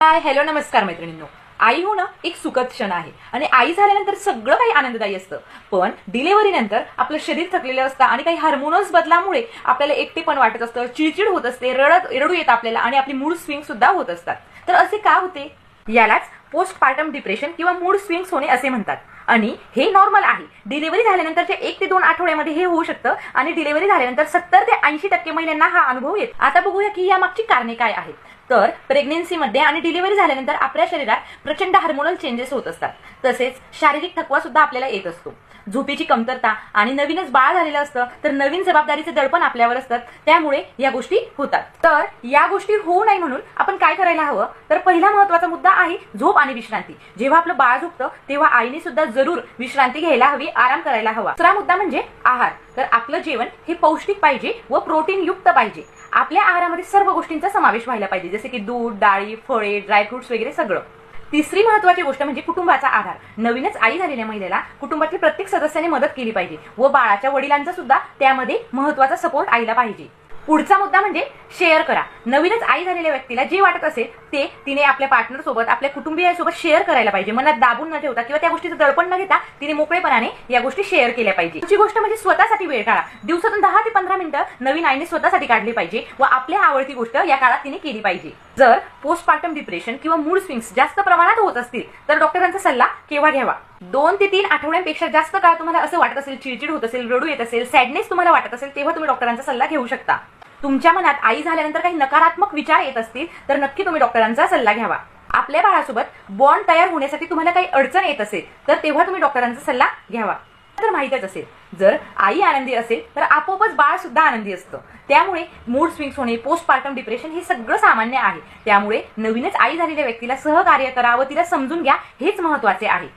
Hi hello नमस्कार मैत्रिणींनो. आई होणं एक सुखद क्षण आहे आणि आई झाल्यानंतर सगळं काही आनंददायी असतं. पण डिलिव्हरी नंतर आपलं शरीर थकलेलं असतं आणि काही हार्मोनल्स बदलामुळे आपल्याला एकटेपण वाटत असतं, चिडचिड होत असते, रडू येतं आपल्याला आणि आपली मूड स्विंग सुद्धा होत असतात. तर असे का होते? यालाच पोस्टपार्टम डिप्रेशन किंवा मूड स्विंग्स होणे असे म्हणतात. आणि हे नॉर्मल आहे. डिलिव्हरी झाल्यानंतरच्या 1 ते 2 आठवड्यामध्ये हे होऊ शकतं आणि डिलिव्हरी झाल्यानंतर 70 ते 80% महिलांना हा अनुभव येतो. आता बघूया की यामागची कारणे काय आहेत. तर प्रेग्नेन्सीमध्ये आणि डिलिव्हरी झाल्यानंतर आपल्या शरीरात प्रचंड हार्मोनल चेंजेस होत असतात. तसेच शारीरिक थकवा सुद्धा आपल्याला येत असतो. झोपेची कमतरता आणि नवीनच बाळ झालेलं असतं तर नवीन जबाबदारीचे दडपण आपल्यावर असतात. त्यामुळे या गोष्टी होतात. तर या गोष्टी होऊ नये म्हणून आपण काय करायला हवं? तर पहिला महत्त्वाचा मुद्दा आहे झोप आणि विश्रांती. जेव्हा आपलं बाळ झोपतं तेव्हा आईने सुद्धा जरूर विश्रांती घ्यायला हवी, आराम करायला हवा. दुसरा मुद्दा म्हणजे आहार. तर आपलं जेवण हे पौष्टिक पाहिजे व प्रोटीन युक्त पाहिजे. आपल्या आहारामध्ये सर्व गोष्टींचा समावेश व्हायला पाहिजे, जसे की दूध, डाळी, फळे, ड्रायफ्रुट्स वगैरे सगळं. तिसरी महत्त्वाची गोष्ट म्हणजे कुटुंबाचा आधार. नवीनच आई झालेल्या महिलेला कुटुंबातील प्रत्येक सदस्याने मदत केली पाहिजे व बाळाच्या वडिलांचा सुद्धा त्यामध्ये महत्त्वाचा सपोर्ट आईला पाहिजे. पुढचा मुद्दा म्हणजे शेअर करा. नवीनच आई झालेल्या व्यक्तीला जे वाटत असेल ते तिने आपल्या पार्टनर सोबत, आपल्या कुटुंबियांसोबत शेअर करायला पाहिजे. मनात दाबून न ठेवता किंवा त्या गोष्टीचं दडपण न घेता तिने मोकळेपणाने या गोष्टी शेअर केल्या पाहिजे. दुसरी गोष्ट म्हणजे स्वतःसाठी वेळ काढा. दिवसातून 10 ते 15 मिनिटं नवीन आईने स्वतःसाठी काढली पाहिजे व आपल्या आवडती गोष्ट या काळात तिने केली पाहिजे. जर पोस्टपार्टम डिप्रेशन किंवा मूड स्विंग्स जास्त प्रमाणात होत असतील तर डॉक्टरांचा सल्ला केव्हा घ्यावा? 2 ते 3 आठवड्यांपेक्षा जास्त काळ तुम्हाला असं वाटत असेल, चिडचिड होत असेल, रडू येत असेल, सॅडनेस तुम्हाला वाटत असेल, तेव्हा तुम्ही डॉक्टरांचा सल्ला घेऊ शकता. तुमच्या मनात आई झाल्यानंतर काही नकारात्मक विचार येत असतील तर नक्की तुम्ही डॉक्टरांचा सल्ला घ्यावा. आपल्या बाळासोबत बॉन्ड तयार होण्यासाठी तुम्हाला काही अडचण येत असेल तर तेव्हा तुम्ही डॉक्टरांचा सल्ला घ्यावा. तर माहितच असेल, जर आई आनंदी असेल तर आपोआपच बाळ सुद्धा आनंदी असतं. त्यामुळे मूड स्विंग्स होणे, पोस्टपार्टम डिप्रेशन हे सगळं सामान्य आहे. त्यामुळे नवीनच आई झालेल्या व्यक्तीला सहकार्य करा व तिला समजून घ्या, हेच महत्त्वाचे आहे.